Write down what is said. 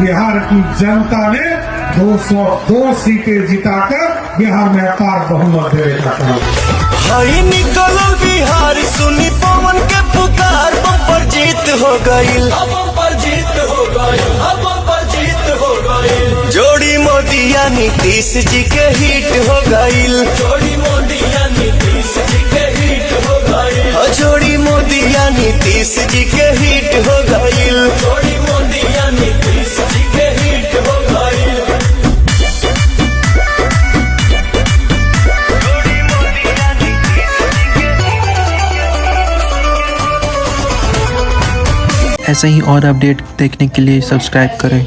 बिहार की जनता ने 202 सीटें जिताकर बिहार में अपार बहुमत देने का काम। हई निकलो बिहार सुनी पवन के पुकार, बम्पर जीत हो गईल, बम्पर जीत हो गईल, बम्पर जीत हो गईल। जोड़ी मोदिया नीतीश जी के हिट हो गईल, जोड़ी मोदिया नीतीश जी के हिट हो गईल, जोड़ी मोदिया नीतीश जी के हिट हो गईल, जोड़ी मोदिया नीतीश जी के हिट हो गईल। ऐसे ही और अपडेट देखने के लिए सब्सक्राइब करें।